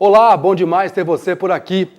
Olá, bom demais ter você por aqui.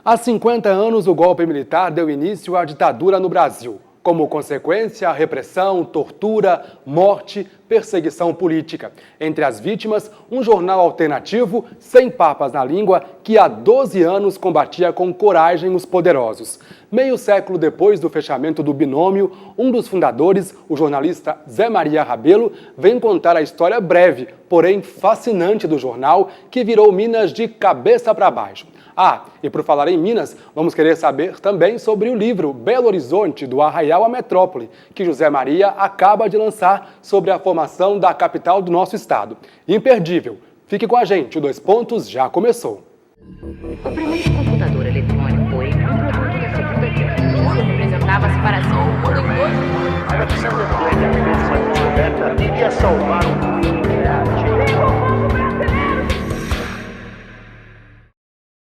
Há 50 anos, o golpe militar deu início à ditadura no Brasil. Como consequência, a repressão, tortura, morte, perseguição política. Entre as vítimas, um jornal alternativo, sem papas na língua, que há 12 anos combatia com coragem os poderosos. Meio século depois do fechamento do Binômio, um dos fundadores, o jornalista Zé Maria Rabelo, vem contar a história breve, porém fascinante do jornal, que virou Minas de cabeça para baixo. E por falar em Minas, vamos querer saber também sobre o livro Belo Horizonte, do Arraial à Metrópole, que José Maria acaba de lançar sobre a formação da capital do nosso estado. Imperdível. Fique com a gente, o Dois Pontos já começou. O primeiro computador eletrônico foi um produto da Segunda Guerra Mundial. Representava a separação do mundo em dois. A missão da iria salvar o mundo.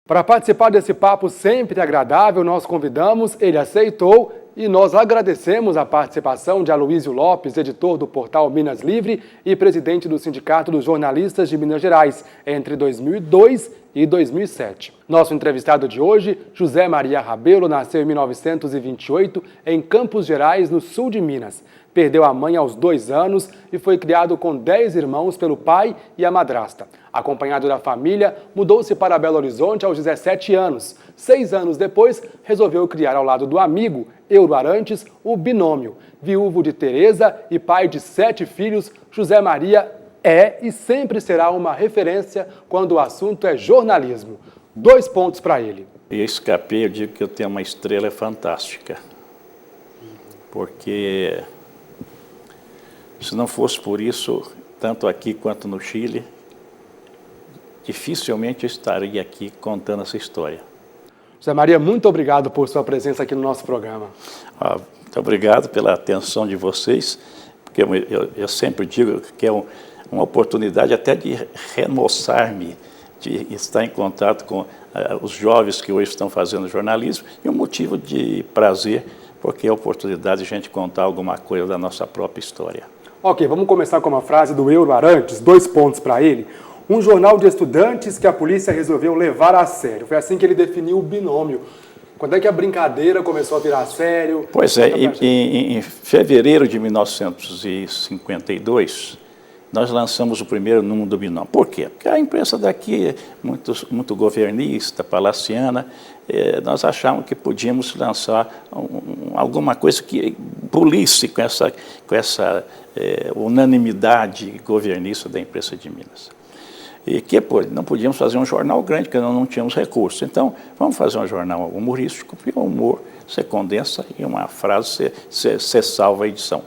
Para participar desse papo sempre agradável, nós convidamos, ele aceitou e nós agradecemos a participação de Aloísio Lopes, editor do portal Minas Livre e presidente do Sindicato dos Jornalistas de Minas Gerais, entre 2002 e 2007. Nosso entrevistado de hoje, José Maria Rabelo, nasceu em 1928 em Campos Gerais, no sul de Minas. Perdeu a mãe aos 2 anos e foi criado com 10 irmãos pelo pai e a madrasta. Acompanhado da família, mudou-se para Belo Horizonte aos 17 anos. 6 anos depois, resolveu criar ao lado do amigo, Euro Arantes, o Binômio. Viúvo de Tereza e pai de 7 filhos, José Maria é e sempre será uma referência quando o assunto é jornalismo. 2 pontos para ele. Eu escapei, eu digo que eu tenho uma estrela fantástica. Porque se não fosse por isso, tanto aqui quanto no Chile, dificilmente eu estaria aqui contando essa história. José Maria, muito obrigado por sua presença aqui no nosso programa. Muito obrigado pela atenção de vocês, porque eu sempre digo que é uma oportunidade até de remoçar-me, de estar em contato com os jovens que hoje estão fazendo jornalismo, e um motivo de prazer, porque é a oportunidade de a gente contar alguma coisa da nossa própria história. Ok, vamos começar com uma frase do Euro Arantes, 2 pontos para ele. Um jornal de estudantes que a polícia resolveu levar a sério. Foi assim que ele definiu o Binômio. Quando é que a brincadeira começou a virar sério? Pois é, em fevereiro de 1952, nós lançamos o primeiro número do Binômio. Por quê? Porque a imprensa daqui é muito governista, palaciana. Nós achávamos que podíamos lançar alguma coisa que polisse com essa unanimidade governista da imprensa de Minas. E que não podíamos fazer um jornal grande, porque nós não tínhamos recursos. Então, vamos fazer um jornal humorístico, porque o humor você condensa em uma frase, você salva a edição.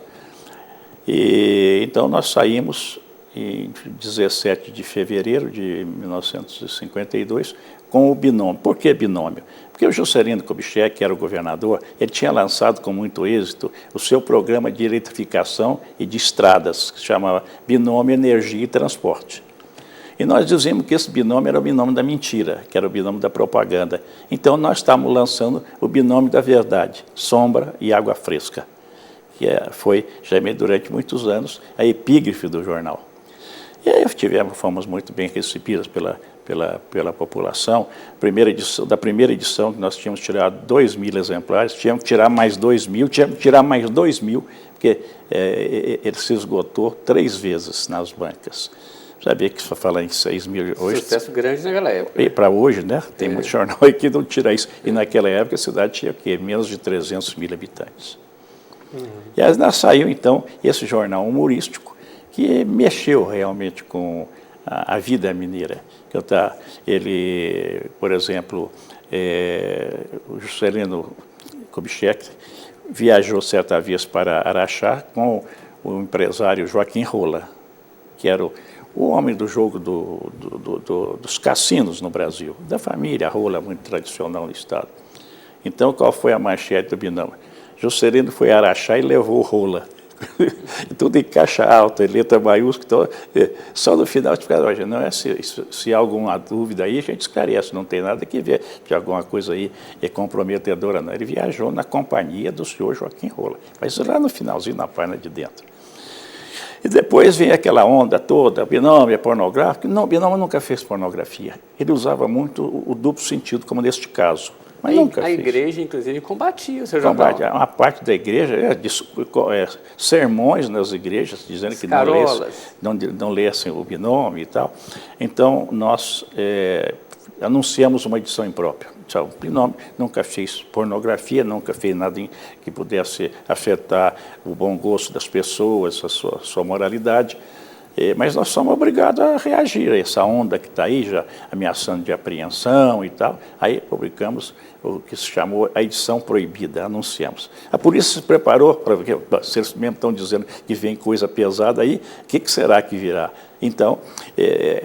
Então, nós saímos em 17 de fevereiro de 1952 com o Binômio. Por que Binômio? Porque o Juscelino Kubitschek, que era o governador, ele tinha lançado com muito êxito o seu programa de eletrificação e de estradas, que se chamava Binômio Energia e Transporte. E nós dizíamos que esse binômio era o binômio da mentira, que era o binômio da propaganda. Então, nós estávamos lançando o binômio da verdade, sombra e água fresca, que foi, já durante muitos anos, a epígrafe do jornal. E aí fomos muito bem recebidos pela população. Da primeira edição, que nós tínhamos tirado 2.000 exemplares, tínhamos que tirar mais 2.000, tínhamos que tirar mais 2.000, porque ele se esgotou 3 vezes nas bancas. Sabia que só falar em 6 mil hoje. Sucesso grande naquela época. E para hoje, né? Tem muito jornal aí que não tira isso. E naquela época a cidade tinha o quê? Menos de 300 mil habitantes. E aí nós saiu, então, esse jornal humorístico, que mexeu realmente com a vida mineira. Ele, por exemplo, o Juscelino Kubitschek viajou certa vez para Araxá com o empresário Joaquim Rola, que era o homem do jogo dos cassinos no Brasil, da família Rola, muito tradicional no estado. Então, qual foi a manchete do Binômio? Juscelino foi a Araxá e levou o Rola. Tudo em caixa alta, letra maiúscula. Então, só no final, não é se há alguma dúvida aí, a gente esclarece, não tem nada que ver de alguma coisa aí comprometedora, não. Ele viajou na companhia do senhor Joaquim Rola, mas lá no finalzinho, na página de dentro. E depois vem aquela onda toda, Binômio é pornográfico. Não, Binômio nunca fez pornografia. Ele usava muito o duplo sentido, como neste caso. Mas nunca a fez. igreja, inclusive, combatia o seu jornal. Uma parte da igreja, sermões nas igrejas, dizendo que não lessem o Binômio e tal. Então, nós anunciamos uma edição imprópria. O Binômio nunca fez pornografia, nunca fez nada que pudesse afetar o bom gosto das pessoas, a sua moralidade. Mas nós somos obrigados a reagir a essa onda que está aí, já ameaçando de apreensão e tal. Aí publicamos o que se chamou a edição proibida, anunciamos. A polícia se preparou, porque vocês mesmo estão dizendo que vem coisa pesada aí, o que será que virá? Então,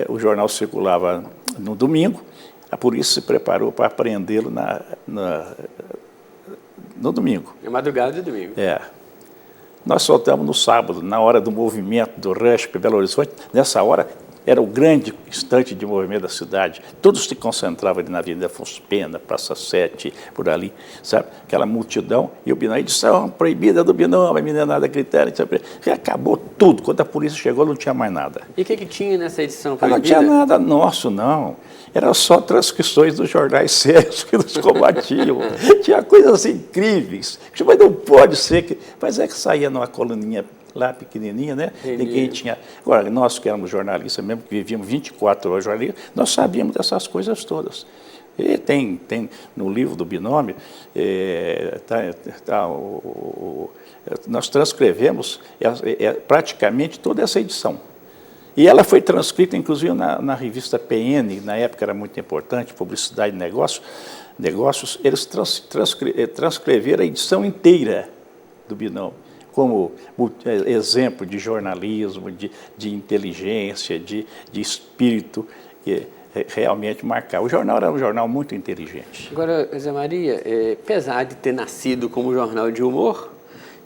o jornal circulava no domingo, a polícia se preparou para apreendê-lo no domingo. Na madrugada de domingo. Nós soltamos no sábado, na hora do movimento do rush para Belo Horizonte. Nessa hora, era o grande instante de movimento da cidade. Todos se concentravam ali na Avenida Afonso Pena, Praça 7, por ali, sabe? Aquela multidão. E o Binômio, edição proibida do Binômio, a meninada gritando. E acabou tudo. Quando a polícia chegou, não tinha mais nada. E o que tinha nessa edição proibida? Não tinha nada nosso, não. Era só transcrições dos jornais sérios que nos combatiam. Tinha coisas incríveis. Mas não pode ser que... Mas é que saía numa coluninha lá pequenininha, né? Ninguém tinha... Agora, nós que éramos jornalistas mesmo, que vivíamos 24 horas jornalistas, nós sabíamos dessas coisas todas. E tem no livro do Binômio, nós transcrevemos praticamente toda essa edição. E ela foi transcrita, inclusive, na revista PN, na época era muito importante, Publicidade e Negócios, eles transcreveram a edição inteira do Binômio, como exemplo de jornalismo, de inteligência, de espírito, que realmente marcava. O jornal era um jornal muito inteligente. Agora, Zé Maria, apesar de ter nascido como jornal de humor,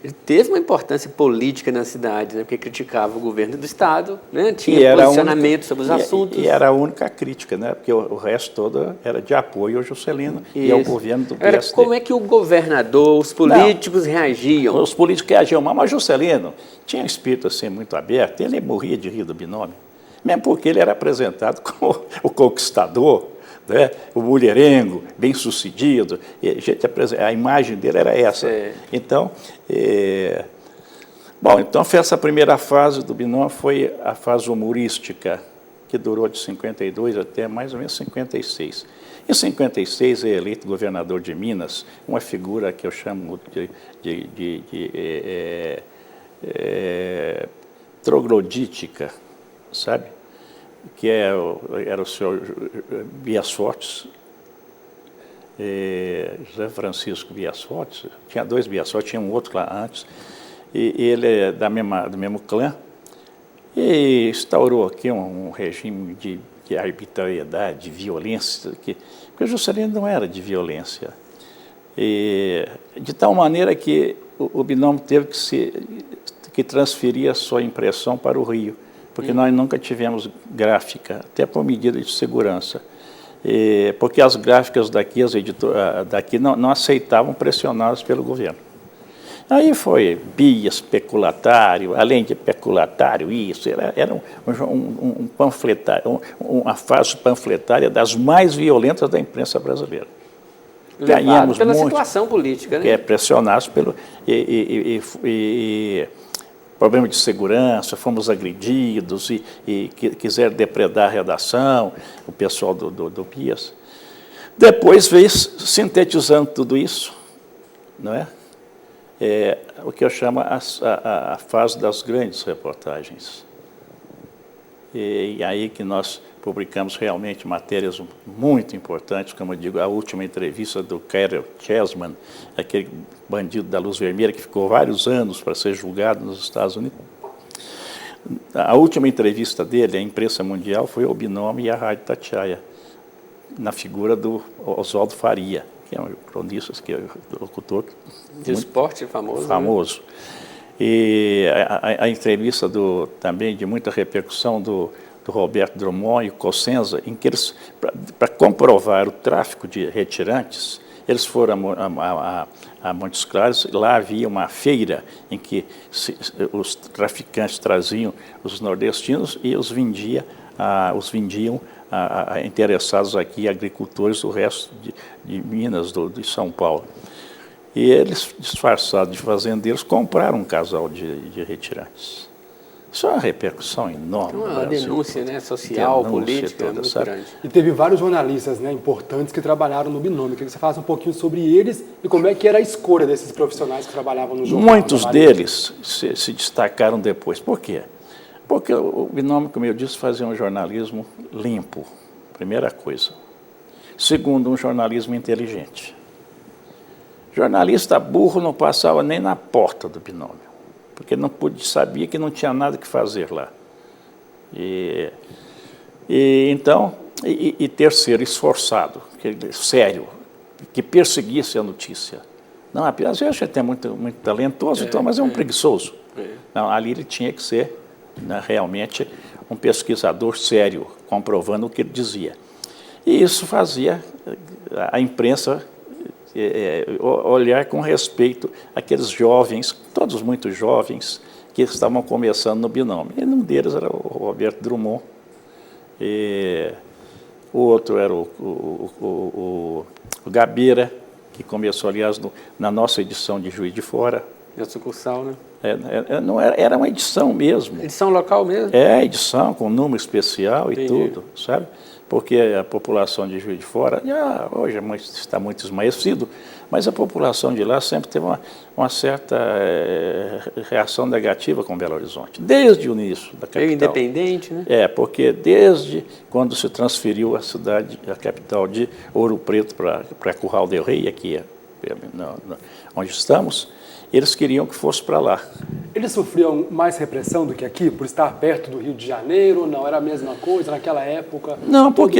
ele teve uma importância política na cidade, né? Porque criticava o governo do Estado, né? Tinha posicionamento sobre os assuntos. E era a única crítica, né? Porque o resto todo era de apoio ao Juscelino e ao governo do PSD. Como é que o governador, os políticos reagiam? Os políticos reagiam, mas o Juscelino tinha um espírito assim muito aberto, ele morria de rir do Binômio, mesmo porque ele era apresentado como o conquistador, né? O mulherengo, bem-sucedido, a imagem dele era essa. Então, então essa primeira fase do Binômio foi a fase humorística, que durou de 52 até mais ou menos 56. Em 56 é eleito governador de Minas, uma figura que eu chamo de troglodítica, sabe? Que era o senhor Bias Fortes, José Francisco Bias Fortes, tinha dois Bias Fortes, tinha um outro lá antes, e ele é do mesmo clã, e instaurou aqui um regime de arbitrariedade, de violência, porque o Juscelino não era de violência, de tal maneira que o Binômio teve que transferir a sua impressão para o Rio, porque nós nunca tivemos gráfica, até por medida de segurança. Porque as gráficas daqui, as editoras daqui, não aceitavam pressionadas pelo governo. Aí foi Bias, peculatário, além de peculatário, isso, era um panfletário, uma fase panfletária das mais violentas da imprensa brasileira. Ganhamos pela muito, situação política, né? Pressionados pelo... problema de segurança, fomos agredidos e quiseram depredar a redação, o pessoal do Bias. Depois veio sintetizando tudo isso, não é? O que eu chamo a fase das grandes reportagens. E aí que nós publicamos realmente matérias muito importantes, como eu digo, a última entrevista do Carol Chessman, aquele bandido da Luz Vermelha que ficou vários anos para ser julgado nos Estados Unidos. A última entrevista dele, à imprensa mundial, foi ao Binômio e à Rádio Itatiaia, na figura do Oswaldo Faria, que é um cronista, que é um locutor. De esporte famoso. Famoso. Né? E a entrevista também de muita repercussão do Roberto Drummond e o Cossenza, em que eles, para comprovar o tráfico de retirantes, eles foram a Montes Claros, lá havia uma feira em que os traficantes traziam os nordestinos e os vendiam a interessados aqui, agricultores do resto de Minas, de São Paulo. E eles, disfarçados de fazendeiros, compraram um casal de retirantes. Isso é uma repercussão enorme. Uma denúncia, né, social, política, toda, muito grande. E teve vários jornalistas, né, importantes que trabalharam no Binômio. Queria que você falasse um pouquinho sobre eles e como é que era a escolha desses profissionais que trabalhavam no jornal. Muitos deles se destacaram depois. Por quê? Porque o Binômio, como eu disse, fazia um jornalismo limpo, primeira coisa. Segundo, um jornalismo inteligente. Jornalista burro não passava nem na porta do Binômio, porque não sabia que não tinha nada que fazer lá. E terceiro, esforçado, sério, que perseguisse a notícia. Não, às vezes a gente é muito talentoso, mas é um preguiçoso. Não, ali ele tinha que ser, né, realmente um pesquisador sério, comprovando o que ele dizia. E isso fazia a imprensa olhar com respeito aqueles jovens, todos muito jovens, que estavam começando no Binômio. E um deles era o Roberto Drummond, e o outro era o Gabeira, que começou, aliás, na nossa edição de Juiz de Fora. Na sucursal, né? Não era uma edição mesmo. Edição local mesmo? Edição com número especial e tudo, sabe? Porque a população de Juiz de Fora, hoje está muito esmaecido, mas a população de lá sempre teve uma certa reação negativa com Belo Horizonte, desde o início da capital. Meio independente, né? Porque desde quando se transferiu a capital de Ouro Preto para Curral del Rey, aqui onde estamos, eles queriam que fosse para lá. Eles sofriam mais repressão do que aqui, por estar perto do Rio de Janeiro? Não era a mesma coisa naquela época? Não, porque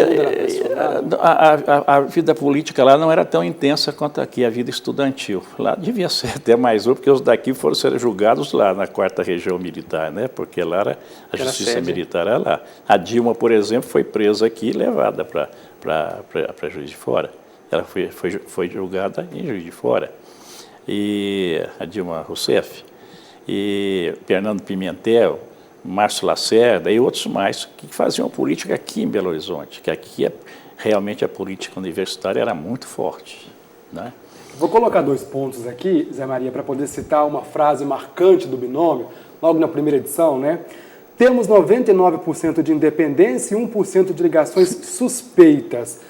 a vida política lá não era tão intensa quanto aqui, a vida estudantil. Lá devia ser até mais porque os daqui foram ser julgados lá na 4ª Região Militar, né? Porque lá a justiça militar era lá. A Dilma, por exemplo, foi presa aqui e levada para Juiz de Fora. Ela foi julgada em Juiz de Fora. E a Dilma Rousseff, e Fernando Pimentel, Márcio Lacerda e outros mais que faziam política aqui em Belo Horizonte, que aqui realmente a política universitária era muito forte, né? Vou colocar 2 pontos aqui, Zé Maria, para poder citar uma frase marcante do Binômio, logo na primeira edição, né? Temos 99% de independência e 1% de ligações suspeitas.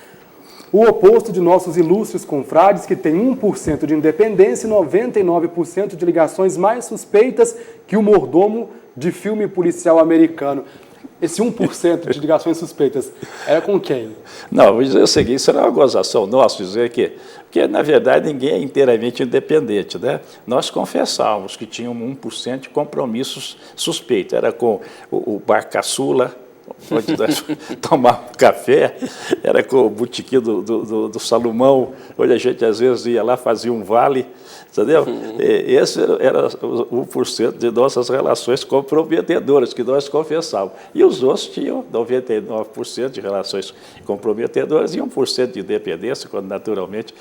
O oposto de nossos ilustres confrades, que tem 1% de independência e 99% de ligações mais suspeitas que o mordomo de filme policial americano. Esse 1% de ligações suspeitas era com quem? Não, vou dizer o seguinte, isso era uma gozação nossa, dizer porque, na verdade, ninguém é inteiramente independente, né? Nós confessávamos que tínhamos 1% de compromissos suspeitos. Era com o Bar Caçula, onde nós tomávamos café, era com o botequim do Salomão, onde a gente às vezes ia lá, fazia um vale, entendeu? Esse era o 1% de nossas relações comprometedoras, que nós confessávamos. E os outros tinham 99% de relações comprometedoras e 1% de independência, quando naturalmente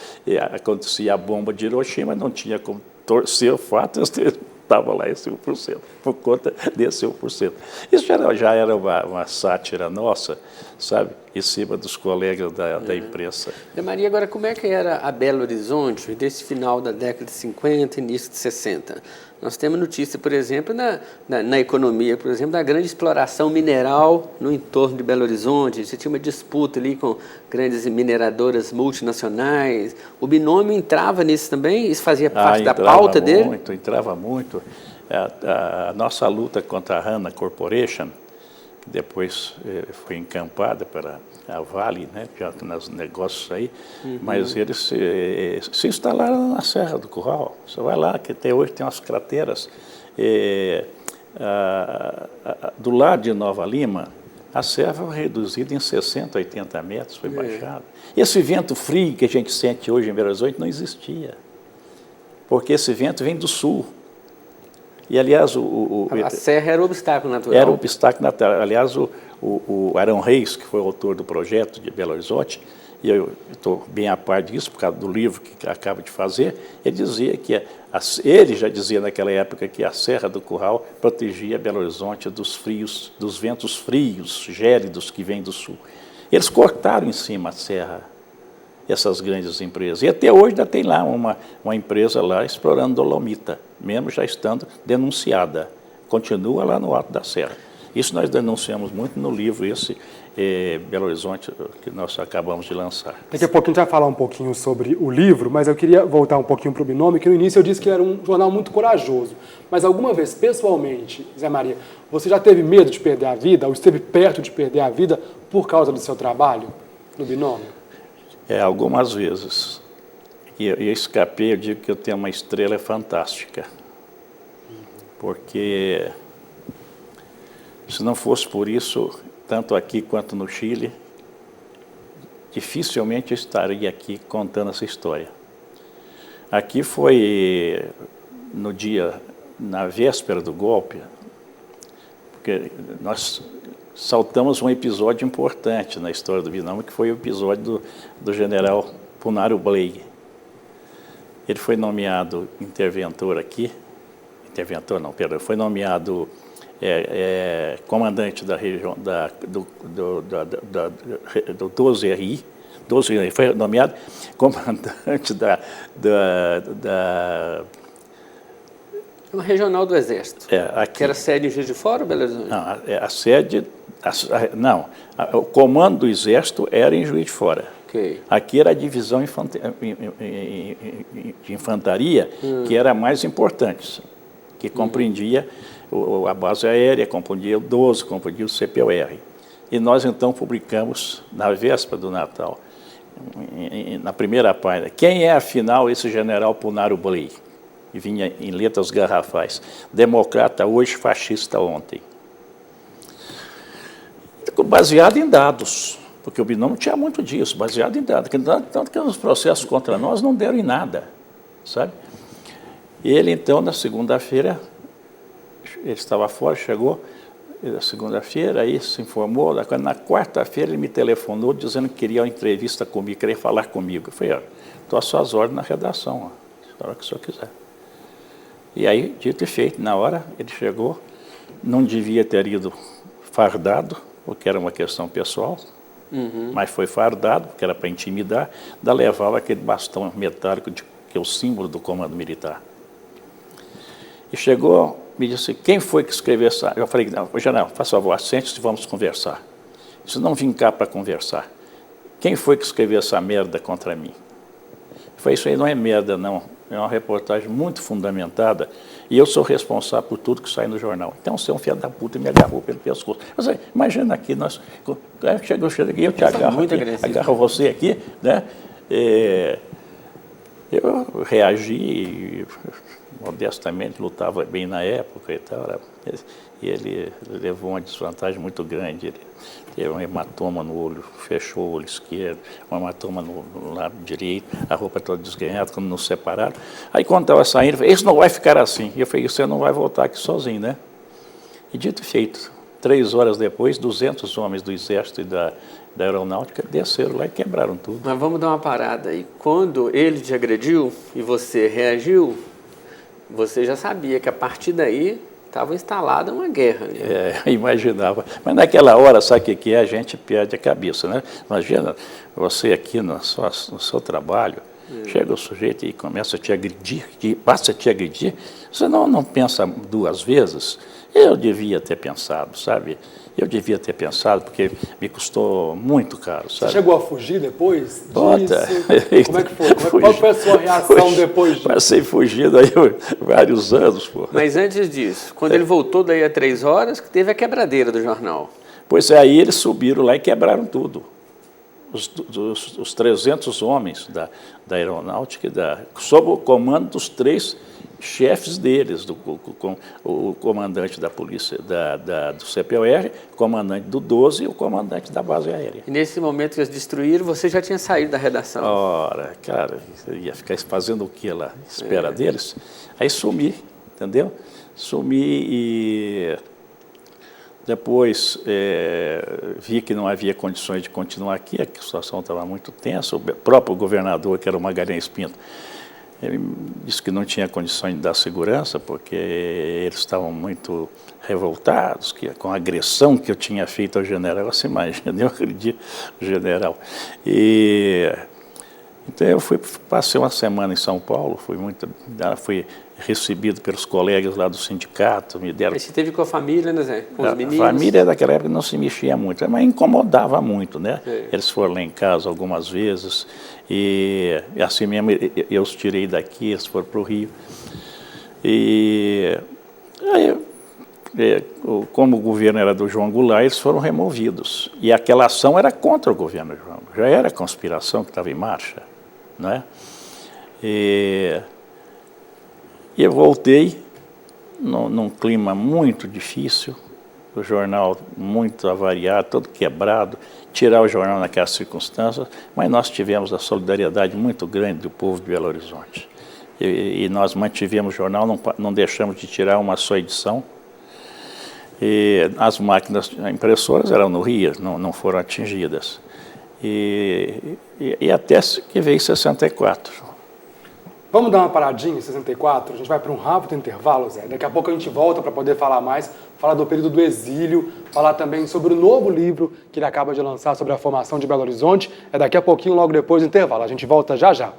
acontecia a bomba de Hiroshima, não tinha como torcer o fato, estava lá esse 1%, por conta desse 1%. Isso já era uma sátira nossa, sabe, em cima dos colegas da imprensa. Zé Maria, agora como é que era a Belo Horizonte desse final da década de 50, início de 60? Nós temos notícia, por exemplo, na economia, por exemplo, da grande exploração mineral no entorno de Belo Horizonte. Você tinha uma disputa ali com grandes mineradoras multinacionais. O Binômio entrava nisso também? Isso fazia parte da pauta dele? Entrava muito. A nossa luta contra a Hanna Corporation, que depois foi encampada para a Vale, né, já nos negócios aí, mas eles se instalaram na Serra do Curral. Você vai lá, que até hoje tem umas crateras. Do lado de Nova Lima, a serra foi reduzida em 60, 80 metros, foi baixada. Esse vento frio que a gente sente hoje em Belo Horizonte não existia, porque esse vento vem do sul. E, aliás, a serra era o obstáculo natural. Era o obstáculo natural. Aliás, o Arão Reis, que foi o autor do projeto de Belo Horizonte, e eu estou bem a par disso por causa do livro que acaba de fazer, ele dizia que ele já dizia naquela época que a Serra do Curral protegia Belo Horizonte dos frios, dos ventos frios, gélidos que vêm do sul. Eles cortaram em cima a serra, essas grandes empresas. E até hoje ainda tem lá uma empresa lá explorando dolomita, mesmo já estando denunciada. Continua lá no alto da serra. Isso nós denunciamos muito no livro esse Belo Horizonte que nós acabamos de lançar. Daqui a pouco a gente vai falar um pouquinho sobre o livro, mas eu queria voltar um pouquinho para o Binômio, que no início eu disse que era um jornal muito corajoso. Mas alguma vez, pessoalmente, Zé Maria, você já teve medo de perder a vida, ou esteve perto de perder a vida por causa do seu trabalho no Binômio? Algumas vezes. E eu escapei, eu digo que eu tenho uma estrela fantástica. Porque se não fosse por isso, tanto aqui quanto no Chile, dificilmente eu estaria aqui contando essa história. Aqui foi no dia, na véspera do golpe, porque nós saltamos um episódio importante na história do Binômio, que foi o episódio do general Punário Bley. Ele foi nomeado interventor aqui, foi nomeado comandante da região do 12RI, foi nomeado comandante Uma regional do Exército, que era sede em Juiz de Fora ou Belo Horizonte? Não, o comando do Exército era em Juiz de Fora. Okay. Aqui era a divisão de infantaria, que era a mais importante, que compreendia a base aérea, compreendia o 12, compreendia o CPOR. E nós então publicamos, na véspera do Natal, na primeira página, quem é afinal esse general Punário Bley? E vinha em letras garrafais, democrata hoje, fascista ontem. Baseado em dados, porque o Binômio tinha muito disso, baseado em dados, tanto que os processos contra nós não deram em nada, sabe? E ele então, na segunda-feira, ele estava fora, chegou na segunda-feira, aí se informou, na quarta-feira ele me telefonou dizendo que queria uma entrevista comigo, queria falar comigo. Eu falei, estou às suas ordens na redação, a hora que o senhor quiser. E aí, dito e feito, na hora ele chegou, não devia ter ido fardado, porque era uma questão pessoal, mas foi fardado, porque era para intimidar, ainda levava aquele bastão metálico que é o símbolo do comando militar. E chegou, me disse, quem foi que escreveu essa... Eu falei, não, general, faça favor, sente-se e vamos conversar. Disse, não vim cá para conversar. Quem foi que escreveu essa merda contra mim? Eu falei, isso aí não é merda, não. É uma reportagem muito fundamentada e eu sou responsável por tudo que sai no jornal. Então, você é um filho da puta e me agarrou pelo pescoço. Mas, imagina aqui, chego aqui, eu te agarro aqui, agarro você aqui, né? Eu reagi, modestamente, lutava bem na época e tal. E ele levou uma desvantagem muito grande. Ele teve um hematoma no olho, fechou o olho esquerdo, um hematoma no lado direito, a roupa toda desganhada, quando nos separaram. Aí, quando estava saindo, ele falou, isso não vai ficar assim. E eu falei, você não vai voltar aqui sozinho, né? E dito e feito, 3 horas depois, 200 homens do Exército e da Aeronáutica desceram lá e quebraram tudo. Mas vamos dar uma parada. E quando ele te agrediu e você reagiu, você já sabia que a partir daí estava instalada uma guerra. Né? Imaginava. Mas naquela hora, sabe o que é? A gente perde a cabeça, né? Imagina você aqui no seu trabalho, chega o sujeito e começa a te agredir, passa a te agredir, você não pensa 2 vezes. Eu devia ter pensado, sabe? Eu devia ter pensado, porque me custou muito caro, sabe? Você chegou a fugir depois disso? Como é que foi? Qual foi a sua reação depois disso? Passei fugindo aí vários anos, pô. Mas antes disso, quando ele voltou daí a 3 horas, que teve a quebradeira do jornal. Pois é, aí eles subiram lá e quebraram tudo. Os 300 homens da Aeronáutica, sob o comando dos 3 chefes deles, o comandante da polícia, do CPOR, o comandante do 12 e o comandante da base aérea. E nesse momento que eles destruíram, você já tinha saído da redação? Ora, cara, eu ia ficar fazendo o que lá? Espera deles? Aí sumi, entendeu? Sumi e Depois vi que não havia condições de continuar aqui, a situação estava muito tensa. O próprio governador, que era o Magalhães Pinto, ele disse que não tinha condições de dar segurança, porque eles estavam muito revoltados com a agressão que eu tinha feito ao general. Você imagina, eu acredito, o general. Então eu passei uma semana em São Paulo, fui recebido pelos colegas lá do sindicato, me deram... Aí você teve com a família, né, Zé? Com os meninos? A família daquela época não se mexia muito, mas incomodava muito, né? É. Eles foram lá em casa algumas vezes e assim mesmo eu os tirei daqui, eles foram para o Rio. E aí, como o governo era do João Goulart, eles foram removidos. E aquela ação era contra o governo João, já era a conspiração que estava em marcha, não é? E eu voltei num clima muito difícil, o jornal muito avariado, todo quebrado, tirar o jornal naquelas circunstâncias, mas nós tivemos a solidariedade muito grande do povo de Belo Horizonte. E nós mantivemos o jornal, não deixamos de tirar uma só edição. E as máquinas impressoras eram no Rio, não foram atingidas. E até que veio 64. Vamos dar uma paradinha em 64? A gente vai para um rápido intervalo, Zé. Daqui a pouco a gente volta para poder falar mais, falar do período do exílio, falar também sobre o novo livro que ele acaba de lançar sobre a formação de Belo Horizonte. É daqui a pouquinho, logo depois do intervalo. A gente volta já já.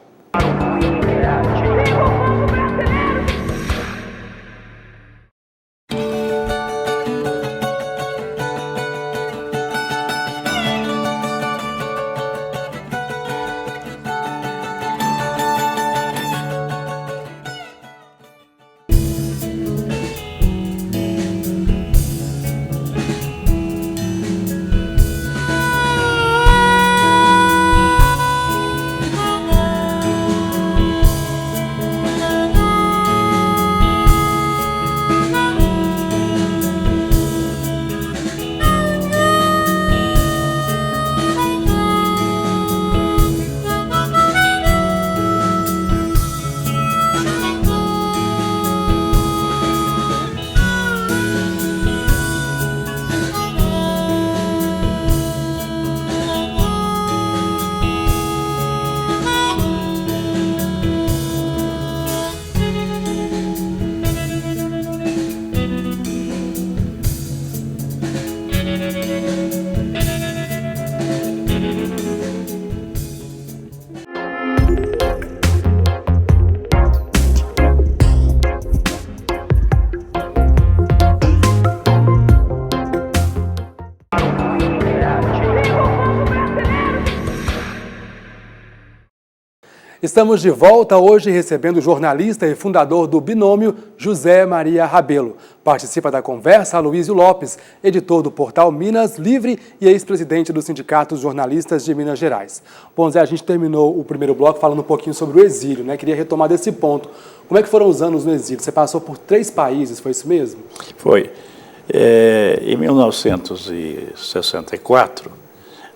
Estamos de volta hoje recebendo o jornalista e fundador do Binômio, José Maria Rabelo. Participa da conversa Aloísio Lopes, editor do portal Minas Livre e ex-presidente do Sindicato dos Jornalistas de Minas Gerais. Bom, Zé, a gente terminou o primeiro bloco falando um pouquinho sobre o exílio, né? Queria retomar desse ponto. Como é que foram os anos no exílio? Você passou por 3 países, foi isso mesmo? Foi. Em 1964,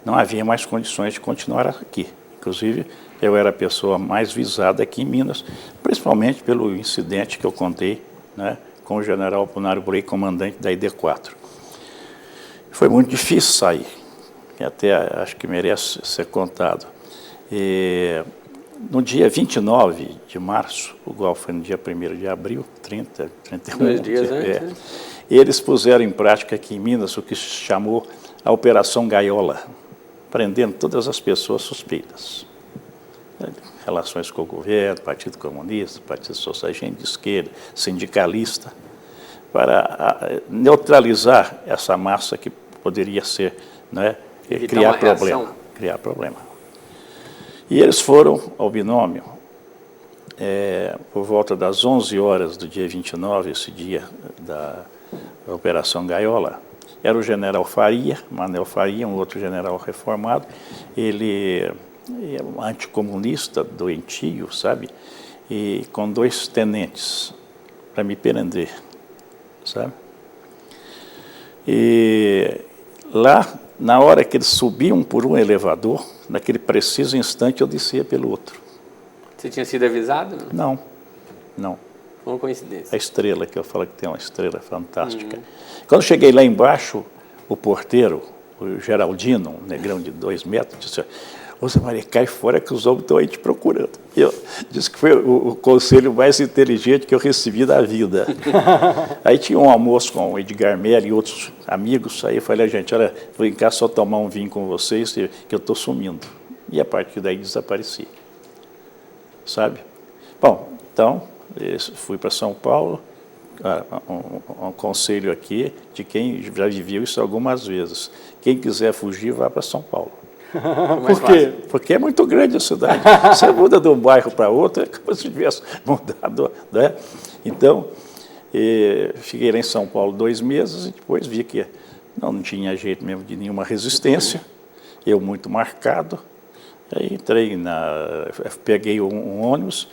não havia mais condições de continuar aqui. Inclusive, eu era a pessoa mais visada aqui em Minas, principalmente pelo incidente que eu contei, né, com o general Aponário Burei, comandante da ID4. Foi muito difícil sair, até acho que merece ser contado. No dia 29 de março, o qual foi no dia 1º de abril, 30, 31 2 dias antes, eles puseram em prática aqui em Minas o que se chamou a Operação Gaiola, prendendo todas as pessoas suspeitas. Relações com o governo, Partido Comunista, Partido Socialista, gente de esquerda, sindicalista, para neutralizar essa massa que poderia ser, né, criar problema. E eles foram ao Binômio por volta das 11 horas do dia 29, esse dia da Operação Gaiola. Era o general Faria, Manuel Faria, um outro general reformado, ele é um anticomunista, doentio, sabe? E com 2 tenentes para me prender, sabe? E lá, na hora que eles subiam por um elevador, naquele preciso instante eu descia pelo outro. Você tinha sido avisado? Não. Uma coincidência. A estrela, que eu falo que tem uma estrela fantástica. Quando cheguei lá embaixo, o porteiro, o Geraldino, um negrão de 2 metros, disse: "Ô, Zé Maria, cai fora que os homens estão aí te procurando." Eu disse que foi o conselho mais inteligente que eu recebi da vida. Aí tinha um almoço com o Edgar Melli e outros amigos, aí eu falei: "Gente, olha, vou em casa só tomar um vinho com vocês, que eu estou sumindo." E a partir daí desapareci. Sabe? Bom, então, fui para São Paulo, um conselho aqui de quem já viveu isso algumas vezes. Quem quiser fugir, vá para São Paulo. Por quê? Porque é muito grande a cidade. Você muda de um bairro para outro, é como se tivesse mudado, né? Então, fiquei lá em São Paulo 2 meses e depois vi que não tinha jeito mesmo de nenhuma resistência, eu muito marcado. Aí entrei peguei um ônibus,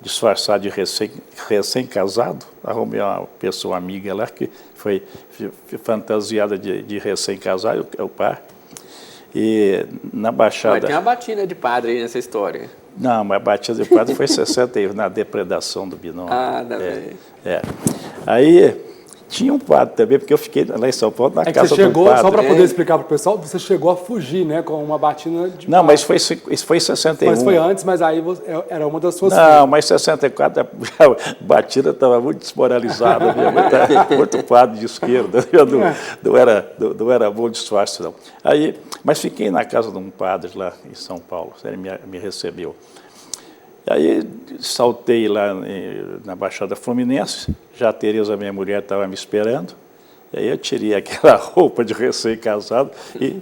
disfarçado de recém-casado, arrumei uma pessoa amiga lá que foi fantasiada de recém-casado, o par. E na Baixada... Mas tem uma batina de padre aí nessa história. Não, mas a batina de padre foi 61, na depredação do binômio. Ah, dá bem. Aí tinha um padre também, porque eu fiquei lá em São Paulo na casa você chegou, do padre. só para poder explicar para o pessoal, você chegou a fugir, né, com uma batina de... Não, mas isso foi em 61. Mas foi antes, mas aí era uma das suas... Não, mas em 64 a batina estava muito desmoralizada, muito padre de esquerda, não era bom disfarce, não. Aí, mas fiquei na casa de um padre lá em São Paulo, ele me recebeu. Aí saltei lá na Baixada Fluminense, já a Tereza, minha mulher, estava me esperando. Aí eu tirei aquela roupa de recém-casado e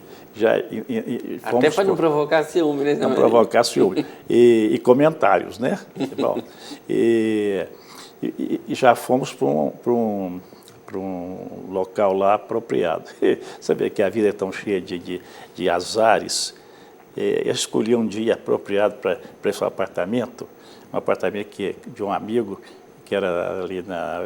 fomos... Até para não provocar ciúme, né? Não provocar ciúme. E comentários, né? Bom, e já fomos para um local lá apropriado. Você vê que a vida é tão cheia de azares. Eu escolhi um dia apropriado para esse apartamento, um apartamento de um amigo, que era ali na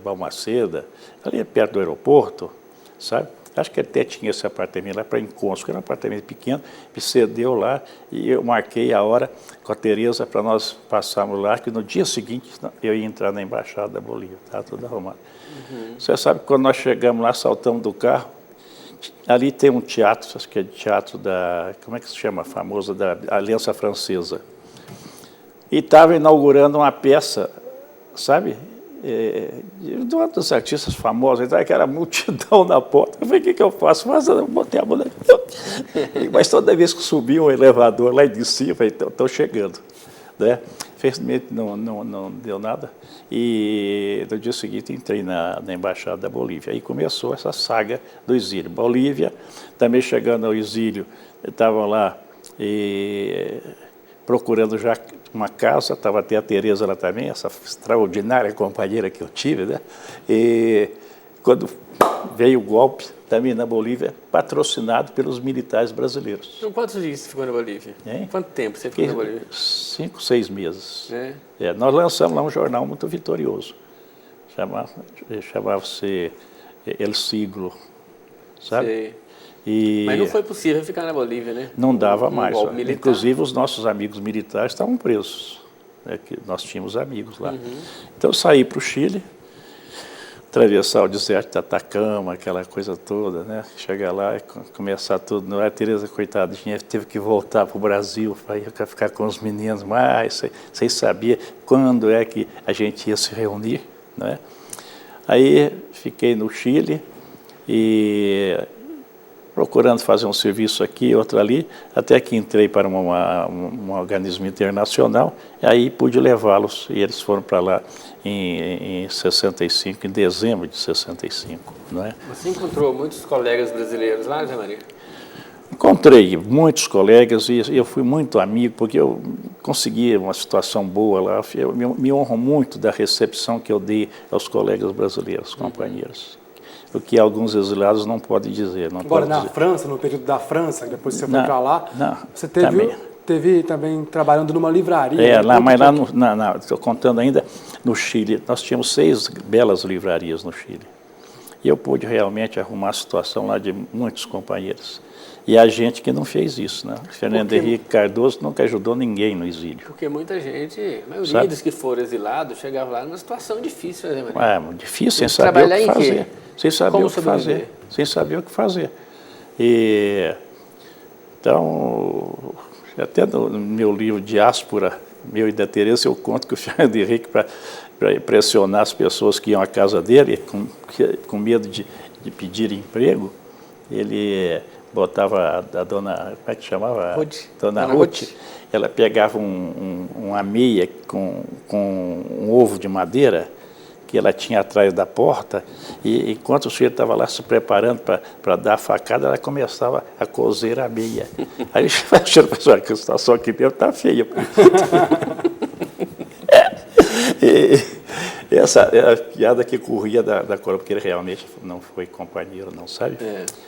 Balmaceda, ali perto do aeroporto, sabe? Acho que até tinha esse apartamento lá para encontros, que era um apartamento pequeno, me cedeu lá e eu marquei a hora com a Tereza para nós passarmos lá, que no dia seguinte eu ia entrar na Embaixada da Bolívia, estava tudo arrumado. Você sabe que quando nós chegamos lá, saltamos do carro, ali tem um teatro, acho que é teatro da, como é que se chama, famoso, da Aliança Francesa. E estava inaugurando uma peça, sabe, de um dos artistas famosos, então aquela multidão na porta. Eu falei: "O que eu faço?" Mas eu botei a mão aqui. Mas toda vez que subia um elevador lá de cima, eu falei: "Estou chegando." Né? Felizmente não deu nada. E no dia seguinte entrei na Embaixada da Bolívia. Aí começou essa saga do exílio. Bolívia, também chegando ao exílio, estavam lá procurando já uma casa, estava até a Tereza lá também, essa extraordinária companheira que eu tive, né? E quando veio o golpe, também na Bolívia, patrocinado pelos militares brasileiros. Então, quantos dias você ficou na Bolívia? Hein? Quanto tempo você ficou na Bolívia? 5, 6 meses. É? Nós lançamos lá um jornal muito vitorioso. Chamava-se El Siglo, sabe? Sei. E mas não foi possível ficar na Bolívia, né? não dava mais. Militar. Inclusive, os nossos amigos militares estavam presos. Né? Que nós tínhamos amigos lá. Então, eu saí para o Chile, atravessar o deserto de Atacama, aquela coisa toda, né? Chegar lá e começar tudo. A Tereza, coitadinha, teve que voltar para o Brasil para ficar com os meninos, mas sem saber quando é que a gente ia se reunir, né? Aí fiquei no Chile e procurando fazer um serviço aqui, outro ali, até que entrei para um organismo internacional, e aí pude levá-los, e eles foram para lá em 65, em dezembro de 65. Não é? Você encontrou muitos colegas brasileiros lá, Zé Maria? Encontrei muitos colegas e eu fui muito amigo, porque eu consegui uma situação boa lá. Eu me honro muito da recepção que eu dei aos colegas brasileiros, companheiros. O que alguns exilados não podem dizer. Não Agora, pode na dizer. França, no período da França, depois você foi para lá, você também. teve também trabalhando numa livraria. Mas lá, estou contando ainda, no Chile, nós tínhamos 6 belas livrarias no Chile. E eu pude realmente arrumar a situação lá de muitos companheiros. E a gente que não fez isso, né? Fernando Henrique Cardoso nunca ajudou ninguém no exílio. Porque muita gente, a maioria dos que foram exilados, chegavam lá numa situação difícil, né, Maria? Difícil, sem saber o que fazer. Sem saber o que fazer. Sem saber o que fazer. E, então, até no meu livro Diáspora, meu e da Tereza, eu conto que o Fernando Henrique, para impressionar as pessoas que iam à casa dele, com medo de pedir emprego, ele botava a dona, como é que chamava? Dona Ruth. Ela pegava uma meia com um ovo de madeira que ela tinha atrás da porta, e enquanto o sujeito estava lá se preparando para dar a facada, ela começava a coser a meia. Aí eu pensei, que a situação aqui dentro está feia. Essa é a piada que corria da Coroa, porque ele realmente não foi companheiro, não, sabe?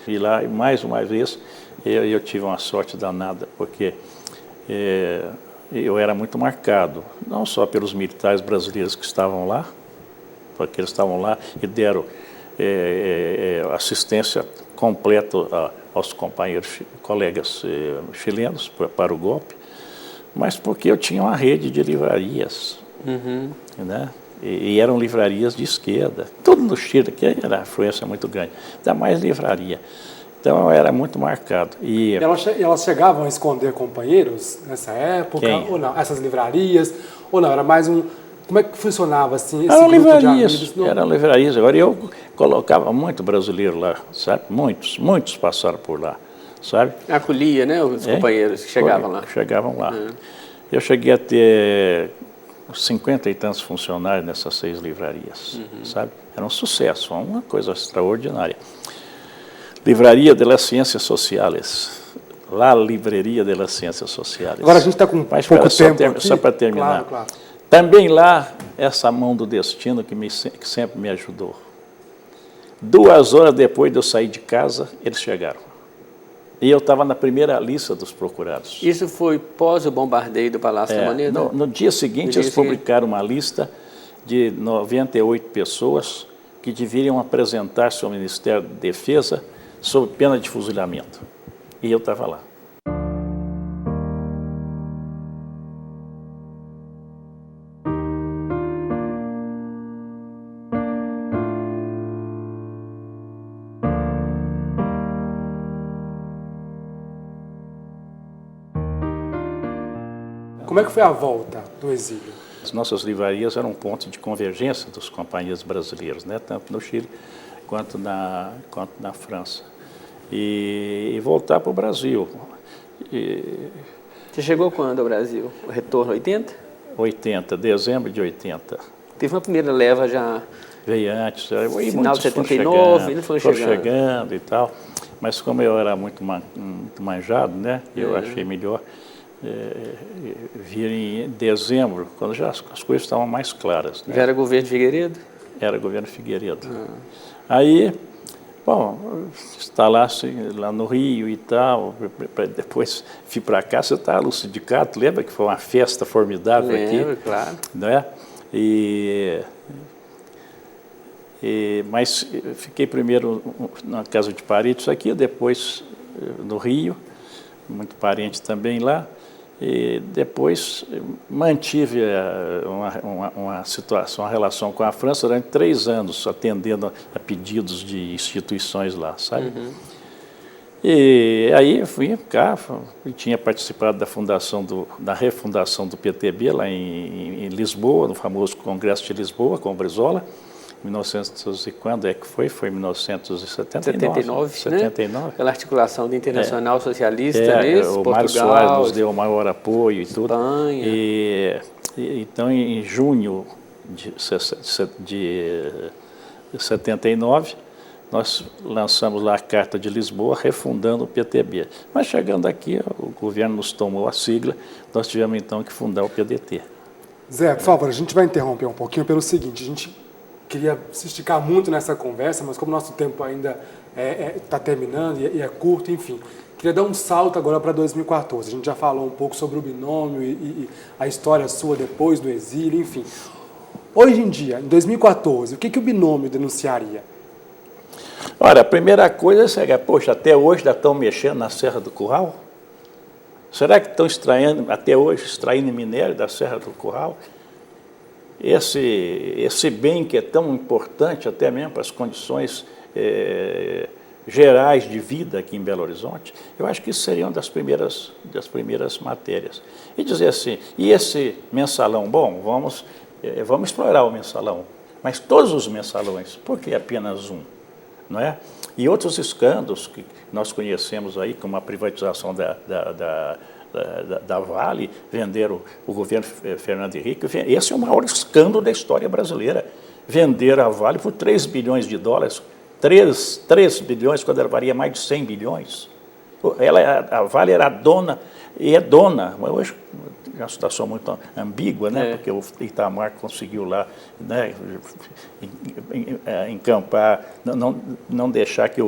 E lá, mais uma vez, eu tive uma sorte danada, porque eu era muito marcado, não só pelos militares brasileiros que estavam lá, porque eles estavam lá e deram assistência completa aos colegas chilenos para o golpe, mas porque eu tinha uma rede de livrarias, né? E eram livrarias de esquerda. Tudo no Chile, que era a influência muito grande, ainda mais livraria. Então eu era muito marcado. E elas chegavam a esconder companheiros nessa época? Quem? Ou não? Essas livrarias? Ou não? Era mais um... Como é que funcionava assim? Esse eram grupo livrarias, de amigos? eram livrarias. Agora eu colocava muito brasileiro lá, sabe? Muitos passaram por lá, sabe? Acolhia, né, os companheiros que chegavam lá. Chegavam lá. Eu cheguei a ter 50 e tantos funcionários nessas 6 livrarias, sabe? Era um sucesso, uma coisa extraordinária. Livraria de las Ciências Sociales, La Livraria de las Ciências Sociales. Agora a gente está com pouco tempo aqui. Só para terminar. Claro. Também lá, essa mão do destino que sempre me ajudou. 2 horas depois de eu sair de casa, eles chegaram. E eu estava na primeira lista dos procurados. Isso foi pós o bombardeio do Palácio da Moneda? No dia seguinte, eles publicaram uma lista de 98 pessoas que deveriam apresentar-se ao Ministério da Defesa sob pena de fuzilamento. E eu estava lá. Como é que foi a volta do exílio? As nossas livrarias eram um ponto de convergência dos companheiros brasileiros, né? Tanto no Chile quanto na França. E voltar para o Brasil. Você chegou quando ao Brasil? O retorno 80? 80, dezembro de 80. Teve uma primeira leva já... Veio antes. Final de 79, ainda foram chegando e tal. Mas como eu era muito manjado, né? Eu achei melhor vir em dezembro, quando já as coisas estavam mais claras. Né? Já era governo Figueiredo? Era governo Figueiredo. Aí, bom, instalar-se lá no Rio e tal, depois fui para cá, você estava no sindicato, lembra que foi uma festa formidável aqui? Lembro, claro. Né? Mas fiquei primeiro na casa de parentes aqui, depois no Rio, muito parente também lá. E depois mantive uma situação, uma relação com a França durante 3 anos, atendendo a pedidos de instituições lá, sabe? E aí eu fui cá, tinha participado da refundação do PTB lá em Lisboa, no famoso Congresso de Lisboa, com o Brizola. 1900 e quando é que foi? Foi em 1979. 79, né? Pela articulação da Internacional Socialista, o Mário Soares nos deu o maior apoio e tudo. Espanha. Então, em junho de 79, nós lançamos lá a Carta de Lisboa, refundando o PTB. Mas chegando aqui, o governo nos tomou a sigla, nós tivemos então que fundar o PDT. Zé, por favor, a gente vai interromper um pouquinho pelo seguinte, a gente queria se esticar muito nessa conversa, mas como nosso tempo ainda está terminando e é curto, enfim, queria dar um salto agora para 2014. A gente já falou um pouco sobre o binômio e a história sua depois do exílio, enfim. Hoje em dia, em 2014, o que o binômio denunciaria? Olha, a primeira coisa é, poxa, até hoje ainda estão mexendo na Serra do Curral? Será que estão extraindo, até hoje, extraindo minério da Serra do Curral? Esse bem que é tão importante até mesmo para as condições gerais de vida aqui em Belo Horizonte, eu acho que isso seria uma das primeiras matérias. E dizer assim, e esse mensalão? Bom, vamos explorar o mensalão, mas todos os mensalões, por que apenas um? Não é? E outros escândalos que nós conhecemos aí, como a privatização da Vale, venderam o governo Fernando Henrique. Esse é o maior escândalo da história brasileira. Vender a Vale por 3 bilhões de dólares, 3 bilhões, quando ela valia mais de 100 bilhões. A Vale era dona, e é dona, mas hoje é uma situação muito ambígua, né? Porque o Itamar conseguiu lá, né, encampar, não deixar que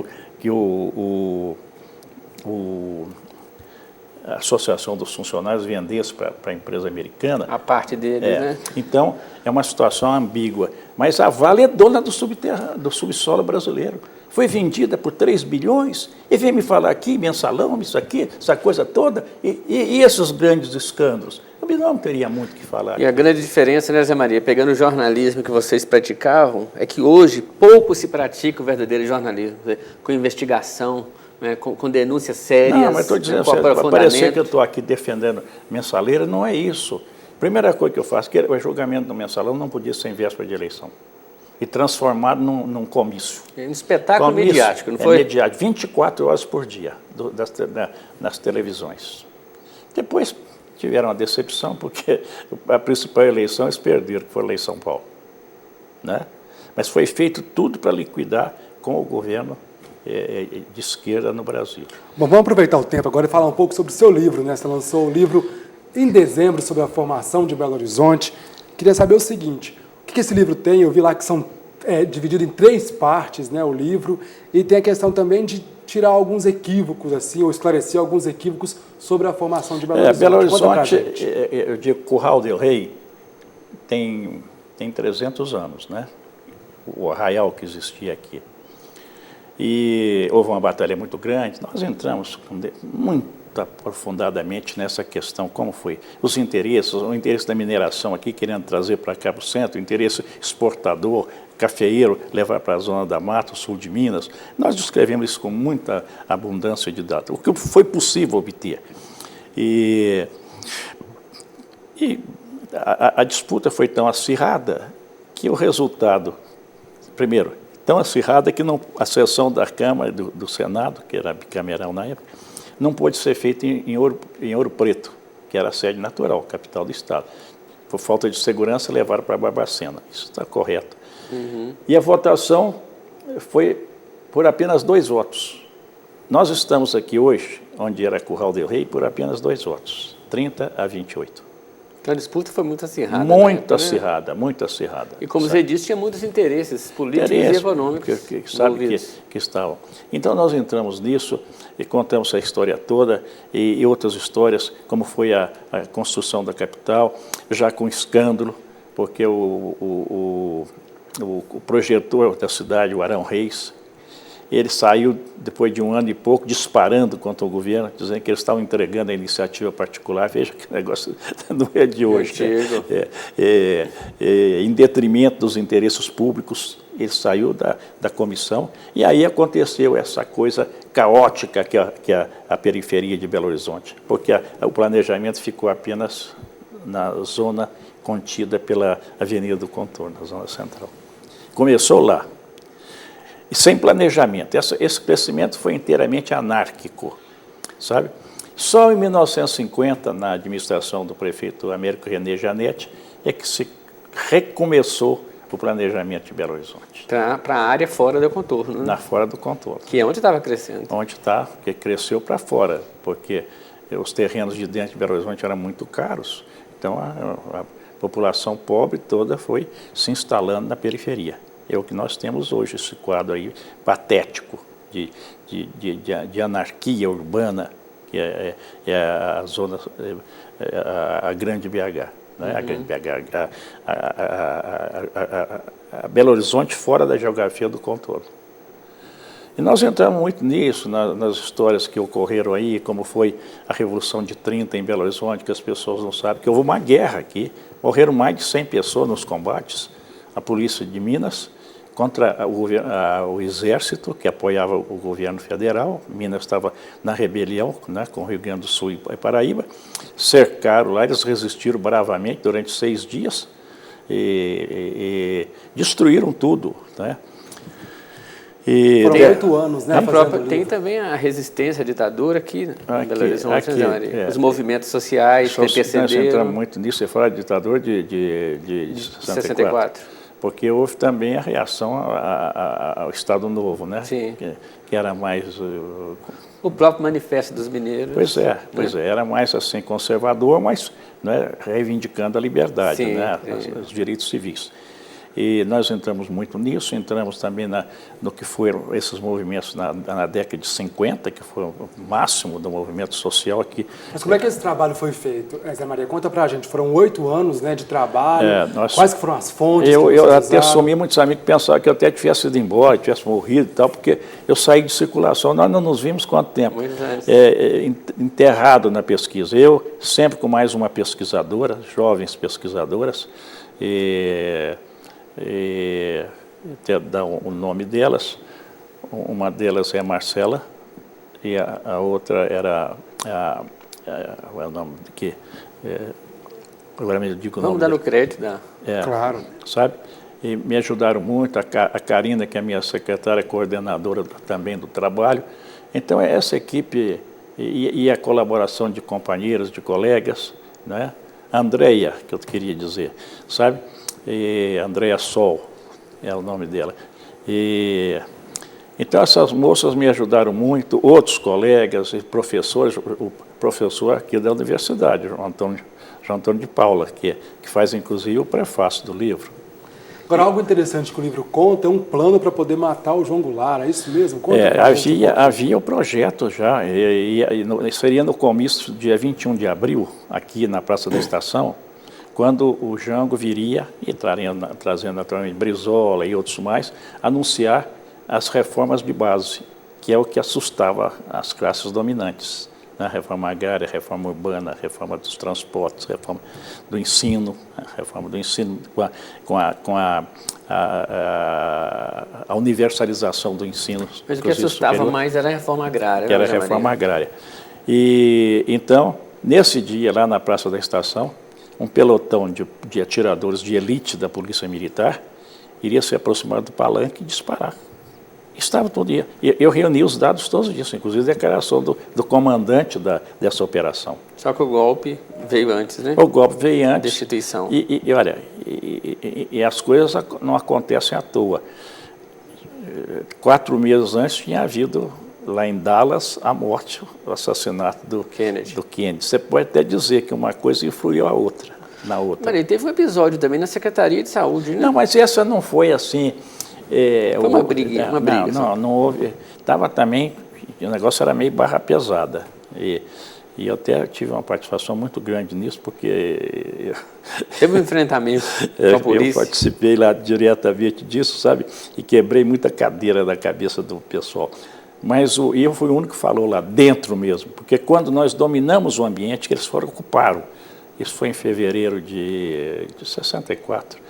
a Associação dos Funcionários vendesse para a empresa americana. A parte deles, né? Então, é uma situação ambígua. Mas a Vale é dona do subsolo brasileiro. Foi vendida por 3 bilhões, e vem me falar aqui, mensalão, isso aqui, essa coisa toda, e esses grandes escândalos. Eu não teria muito o que falar. E a grande diferença, né, Zé Maria, pegando o jornalismo que vocês praticavam, é que hoje pouco se pratica o verdadeiro jornalismo, com investigação, né, com denúncias sérias. Não, mas estou dizendo, vai parecer que eu estou aqui defendendo mensaleira, não é isso. Primeira coisa que eu faço, que o julgamento do mensalão não podia ser em véspera de eleição. E transformado num comício. É um espetáculo midiático, não foi? Midiático, 24 horas por dia, nas televisões. Depois tiveram uma decepção, porque a principal eleição eles perderam, que foi a eleição São Paulo. Né? Mas foi feito tudo para liquidar com o governo de esquerda no Brasil. Bom, vamos aproveitar o tempo agora e falar um pouco sobre o seu livro, né? Você lançou o livro em dezembro sobre a formação de Belo Horizonte. Queria saber o seguinte, o que esse livro tem? Eu vi lá que são dividido em 3 partes, né, o livro, e tem a questão também de tirar alguns equívocos, assim, ou esclarecer alguns equívocos sobre a formação de Belo Horizonte. Belo Horizonte, eu digo, Curral del Rei tem 300 anos, né? O arraial que existia aqui. E houve uma batalha muito grande, nós entramos muito aprofundadamente nessa questão, como foi os interesses, o interesse da mineração aqui, querendo trazer para cá para o centro, o interesse exportador, cafeeiro, levar para a zona da mata, o sul de Minas. Nós descrevemos isso com muita abundância de dados, o que foi possível obter. E a disputa foi tão acirrada que o resultado, primeiro, tão acirrada que a sessão da Câmara e do Senado, que era bicameral na época, não pôde ser feita em Ouro Preto, que era a sede natural, capital do Estado. Por falta de segurança, levaram para Barbacena. Isso está correto. Uhum. E a votação foi por apenas 2 votos. Nós estamos aqui hoje, onde era Curral del Rei, por apenas 2 votos, 30 a 28. Então a disputa foi muito acirrada. Muito acirrada, muito acirrada. E como você disse, tinha muitos interesses políticos e econômicos que estavam. Então nós entramos nisso e contamos a história toda e outras histórias, como foi a construção da capital, já com escândalo, porque o projetor da cidade, o Arão Reis, ele saiu, depois de 1 ano e pouco, disparando contra o governo, dizendo que eles estavam entregando a iniciativa particular. Veja que negócio não é de hoje. Em detrimento dos interesses públicos, ele saiu da comissão, e aí aconteceu essa coisa caótica que é a periferia de Belo Horizonte, porque o planejamento ficou apenas na zona contida pela Avenida do Contorno, na zona central. Começou lá. E sem planejamento. Esse crescimento foi inteiramente anárquico, sabe? Só em 1950, na administração do prefeito Américo René Janete, é que se recomeçou o planejamento de Belo Horizonte. Para a área fora do contorno, né? Fora do contorno. Que é onde estava crescendo. Onde está, porque cresceu para fora, porque os terrenos de dentro de Belo Horizonte eram muito caros. Então, a população pobre toda foi se instalando na periferia. É o que nós temos hoje, esse quadro aí patético de anarquia urbana, que é a zona, a grande BH, né? A grande BH, a Belo Horizonte fora da geografia do contorno. E nós entramos muito nisso, nas histórias que ocorreram aí, como foi a Revolução de 30 em Belo Horizonte, que as pessoas não sabem, que houve uma guerra aqui, morreram mais de 100 pessoas nos combates, a polícia de Minas contra o exército, que apoiava o governo federal. Minas estava na rebelião, né, com o Rio Grande do Sul e Paraíba, cercaram lá, eles resistiram bravamente durante 6 dias e destruíram tudo, né? E Foram 8 anos, né? Tem também a resistência à ditadura aqui, né, em Belo Horizonte, aqui, né, Maria? Os movimentos sociais que nós antecederam. entramos muito nisso, você fala de ditadura de 64. Porque houve também a reação ao Estado Novo, né? Sim. Que era mais... O próprio Manifesto dos Mineiros. Pois é, era mais assim conservador, mas, né, reivindicando a liberdade, Sim, né, os direitos civis. E nós entramos muito nisso, entramos também no que foram esses movimentos na década de 50, que foi o máximo do movimento social aqui. Mas como é que esse trabalho foi feito, Zé Maria? Conta pra gente, foram 8 anos, né, de trabalho, quais que foram as fontes que eu vocês até usaram? assumi muitos amigos que pensavam que eu até tivesse ido embora, tivesse morrido e tal, porque eu saí de circulação, nós não nos vimos quanto tempo, enterrado na pesquisa. Eu sempre com mais uma pesquisadora, jovens pesquisadoras, e até dar o nome delas. Uma delas é a Marcela e a outra era o nome que agora me digo o nome. Vamos dar o crédito, né? Claro. Sabe? E me ajudaram muito, a Karina, que é a minha secretária, coordenadora também do trabalho. Então essa equipe e a colaboração de companheiros, de colegas, né? A Andréia, que eu queria dizer, sabe? E Andréia Sol é o nome dela. Então essas moças me ajudaram muito, outros colegas e professores, o professor aqui da universidade, João Antônio de Paula, que faz inclusive o prefácio do livro. Agora, algo interessante que o livro conta é um plano para poder matar o João Goulart, é isso mesmo? Havia o projeto já, seria no comício, dia 21 de abril, aqui na Praça da Estação, quando o Jango viria, e trazendo naturalmente Brizola e outros mais, anunciar as reformas de base, que é o que assustava as classes dominantes. A reforma agrária, a reforma urbana, a reforma dos transportes, a reforma do ensino, com a universalização do ensino. Mas o que assustava mais era a reforma agrária. Que era a reforma agrária. E então, nesse dia, lá na Praça da Estação, um pelotão de atiradores de elite da Polícia Militar iria se aproximar do palanque e disparar. Estava todo dia. Eu reuni os dados todos os dias, inclusive a declaração do comandante dessa operação. Só que o golpe veio antes, né? O golpe veio antes. Destituição. E olha, as coisas não acontecem à toa. 4 meses antes tinha havido lá em Dallas a morte, o assassinato do Kennedy. Você pode até dizer que uma coisa influiu a outra, na outra. Mas teve um episódio também na Secretaria de Saúde, né? Não, mas essa não foi assim. Foi uma briga. Não houve. Estava também, o negócio era meio barra pesada. E eu até tive uma participação muito grande nisso, porque... Teve um enfrentamento com a polícia? Eu participei lá diretamente disso, sabe? E quebrei muita cadeira da cabeça do pessoal. Mas eu fui o único que falou lá dentro mesmo, porque quando nós dominamos o ambiente, eles ocuparam. Isso foi em fevereiro de 64.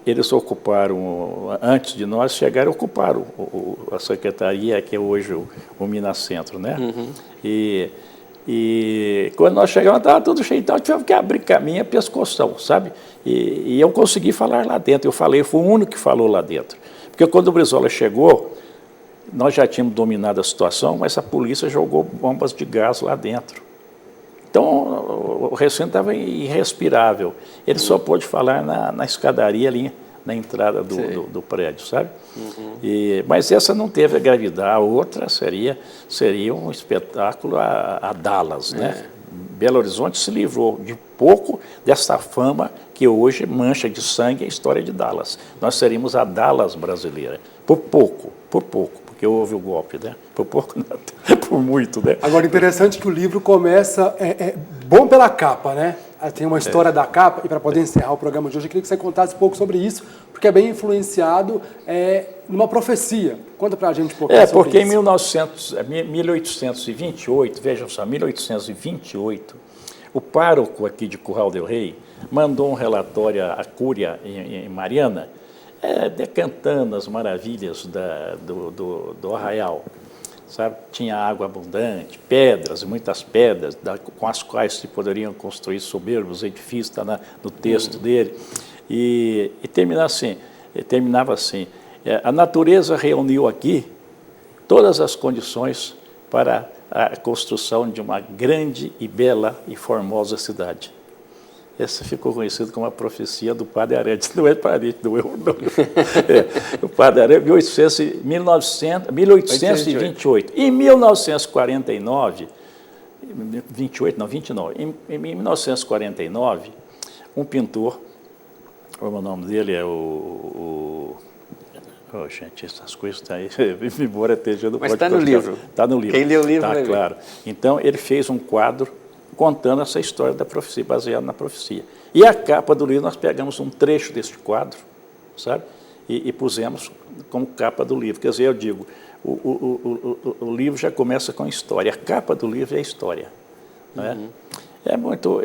Eles ocuparam, antes de nós chegar, ocuparam a secretaria, que é hoje o Minas Centro, né? Uhum. E quando nós chegamos, estava tudo cheio, então tivemos que abrir caminho, a pescoção, sabe? E eu consegui falar lá dentro, eu fui o único que falou lá dentro. Porque quando o Brizola chegou, nós já tínhamos dominado a situação, mas a polícia jogou bombas de gás lá dentro. Então, o recinto estava irrespirável. Ele só pôde falar na escadaria ali, na entrada do prédio, sabe? Uhum. Mas essa não teve a gravidade. A outra seria um espetáculo a Dallas, né? Belo Horizonte se livrou de pouco dessa fama que hoje mancha de sangue a história de Dallas. Nós seríamos a Dallas brasileira. Por pouco. Porque houve o golpe, né? Por pouco, não, por muito, né? Agora, interessante que o livro começa, bom pela capa, né? tem uma história da capa, e para poder encerrar o programa de hoje, eu queria que você contasse um pouco sobre isso, porque é bem influenciado numa profecia. Conta para a gente um pouquinho sobre porque isso. em 1828, vejam só, 1828, o pároco aqui de Curral del Rei mandou um relatório à Cúria em Mariana, decantando as maravilhas do arraial. Sabe? Tinha água abundante, pedras, muitas pedras, com as quais se poderiam construir soberbos edifícios, está no texto dele. E terminava assim, a natureza reuniu aqui todas as condições para a construção de uma grande e bela e formosa cidade. Essa ficou conhecida como a profecia do Padre Arantes. Não é parente do eu, não. O Padre Arantes, 1828. Em 1949, 29, em 1949, um pintor, o nome dele é gente, essas coisas estão aí, embora esteja no Mas está no livro. Está no livro. Quem lê o livro vai ver. Claro. Então, ele fez um quadro contando essa história da profecia, baseada na profecia. E a capa do livro, nós pegamos um trecho deste quadro, sabe? E pusemos como capa do livro. Quer dizer, eu digo, o livro já começa com a história, a capa do livro é a história. Não é?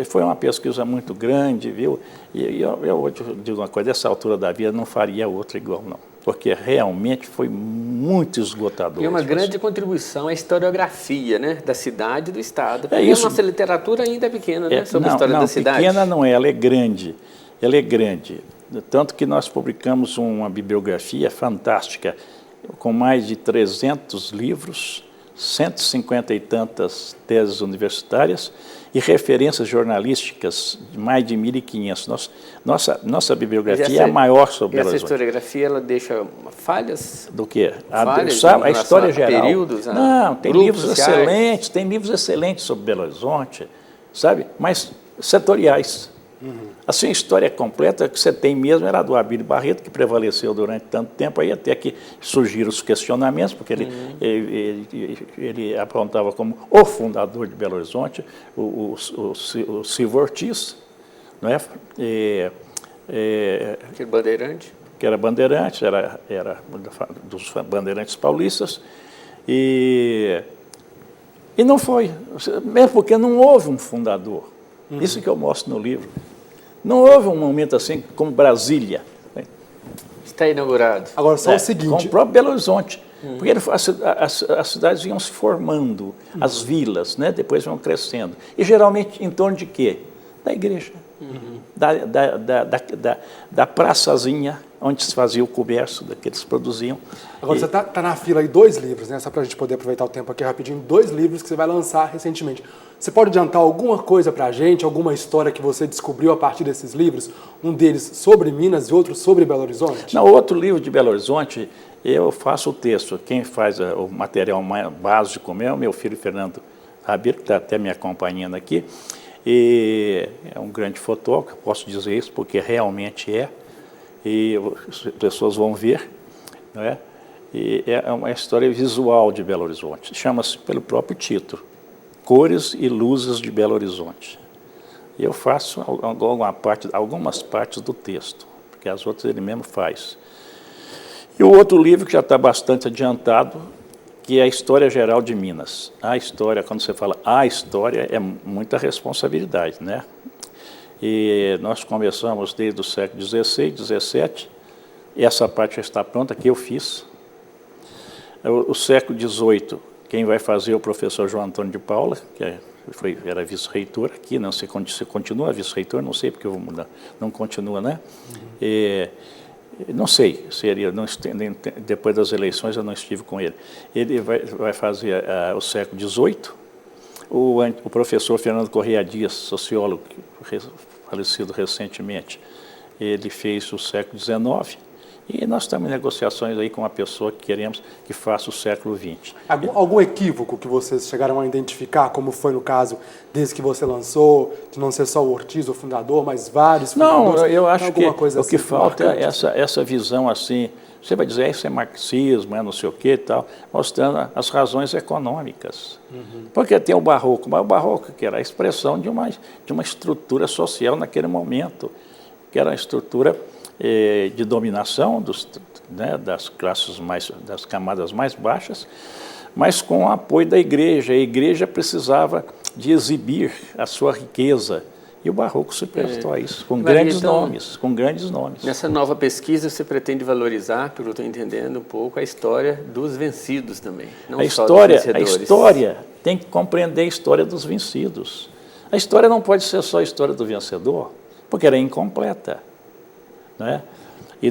Foi uma pesquisa muito grande, viu? E eu digo uma coisa, dessa altura da vida não faria outra igual, não. Porque realmente foi muito esgotador. E uma grande contribuição à historiografia, né, da cidade e do Estado. Porque isso. A nossa literatura ainda é pequena, né, sobre a história da cidade. Pequena não é, ela é grande. Ela é grande. Tanto que nós publicamos uma bibliografia fantástica, com mais de 300 livros, 150 e tantas teses universitárias e referências jornalísticas de mais de 1.500. Nossa bibliografia é a maior sobre Belo Horizonte. Essa historiografia, ela deixa falhas? Do quê? Falhas a história geral. Períodos, não, tem livros sociais. excelentes sobre Belo Horizonte, sabe? Mas setoriais. Assim, a história completa que você tem mesmo era do Abílio Barreto, que prevaleceu durante tanto tempo, aí até que surgiram os questionamentos, porque ele apontava como o fundador de Belo Horizonte, o Silvio Ortiz, não é? Aquele bandeirante. Que era bandeirante, era dos bandeirantes paulistas, e não foi, mesmo porque não houve um fundador. Isso que eu mostro no livro. Não houve um momento assim como Brasília. Está inaugurado. Agora, só o seguinte... Com o próprio Belo Horizonte. Porque as cidades iam se formando, as vilas, né? Depois vão crescendo. E geralmente em torno de quê? Da igreja. Da praçazinha, onde se fazia o comércio que eles produziam. Agora, você está na fila aí 2 livros, né? Só para a gente poder aproveitar o tempo aqui rapidinho. 2 livros que você vai lançar recentemente. Você pode adiantar alguma coisa para a gente, alguma história que você descobriu a partir desses livros? Um deles sobre Minas e outro sobre Belo Horizonte? Não, outro livro de Belo Horizonte, eu faço o texto. Quem faz o material básico é o meu filho Fernando Rabir, que está até me acompanhando aqui. E é um grande fotógrafo, posso dizer isso, porque realmente é. E as pessoas vão ver, não é? E é uma história visual de Belo Horizonte. Chama-se pelo próprio título, Cores e Luzes de Belo Horizonte. E eu faço algumas partes do texto, porque as outras ele mesmo faz. E o outro livro que já está bastante adiantado, que é a História Geral de Minas. A história, quando você fala a história, é muita responsabilidade, né? E nós começamos desde o século XVI, XVII, e essa parte já está pronta, que eu fiz. O século XVIII, quem vai fazer é o professor João Antônio de Paula, que era vice-reitor aqui, não sei se continua vice-reitor, não sei porque eu vou mudar, não continua, né? Não sei, depois das eleições eu não estive com ele. Ele vai fazer o século XVIII, o professor Fernando Correia Dias, sociólogo, falecido recentemente, ele fez o século XIX, E nós estamos em negociações aí com uma pessoa que queremos que faça o século XX. Algum equívoco que vocês chegaram a identificar, como foi no caso desde que você lançou, de não ser só o Ortiz, o fundador, mas vários fundadores? Não, eu acho que coisa o que assim, falta é marcante? essa visão assim, você vai dizer, isso é marxismo, é não sei o quê e tal, mostrando as razões econômicas. Porque tem o barroco, mas o barroco que era a expressão de uma estrutura social naquele momento, que era uma estrutura de dominação das classes das camadas mais baixas, mas com o apoio da igreja. A igreja precisava de exibir a sua riqueza. E o barroco se prestou a isso, com grandes nomes. Nessa nova pesquisa, você pretende valorizar, pelo que eu estou entendendo um pouco, a história dos vencidos também, não só dos vencedores. A história tem que compreender a história dos vencidos. A história não pode ser só a história do vencedor, porque ela é incompleta. Né? E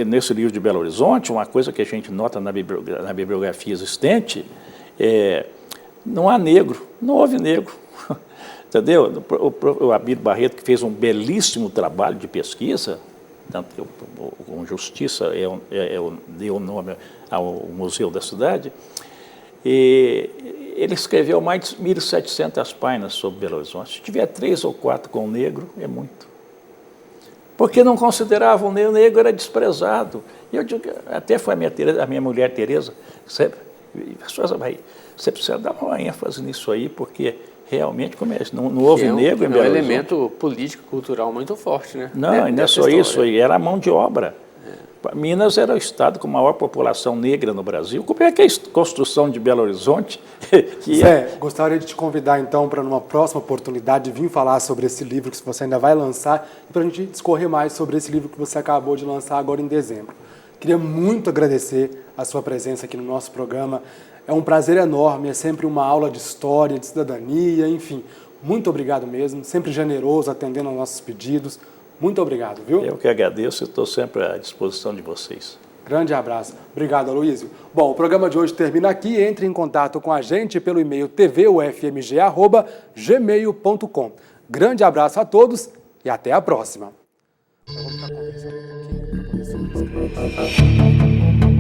nesse livro de Belo Horizonte, uma coisa que a gente nota na bibliografia existente não há negro, não houve negro. Entendeu? O Abílio Barreto, que fez um belíssimo trabalho de pesquisa, tanto que com justiça deu o nome ao museu da cidade, e ele escreveu mais de 1.700 páginas sobre Belo Horizonte. Se tiver 3 ou 4 com negro, é muito. Porque não consideravam o negro, era desprezado. E eu digo, até foi a minha mulher Tereza, você precisa dar uma ênfase nisso aí, porque realmente não houve negro em Belo Horizonte. É um elemento político-cultural muito forte, né? Não, e não é só isso, era a mão de obra. Minas era o estado com maior população negra no Brasil. Como é que é a construção de Belo Horizonte? Zé, gostaria de te convidar então para numa próxima oportunidade vir falar sobre esse livro que você ainda vai lançar e para a gente discorrer mais sobre esse livro que você acabou de lançar agora em dezembro. Queria muito agradecer a sua presença aqui no nosso programa. É um prazer enorme, é sempre uma aula de história, de cidadania, enfim. Muito obrigado mesmo, sempre generoso, atendendo aos nossos pedidos. Muito obrigado, viu? Eu que agradeço e estou sempre à disposição de vocês. Grande abraço. Obrigado, Aloysio. Bom, o programa de hoje termina aqui. Entre em contato com a gente pelo e-mail tvufmg@gmail.com. Grande abraço a todos e até a próxima. Vamos estar conversando um pouquinho para poder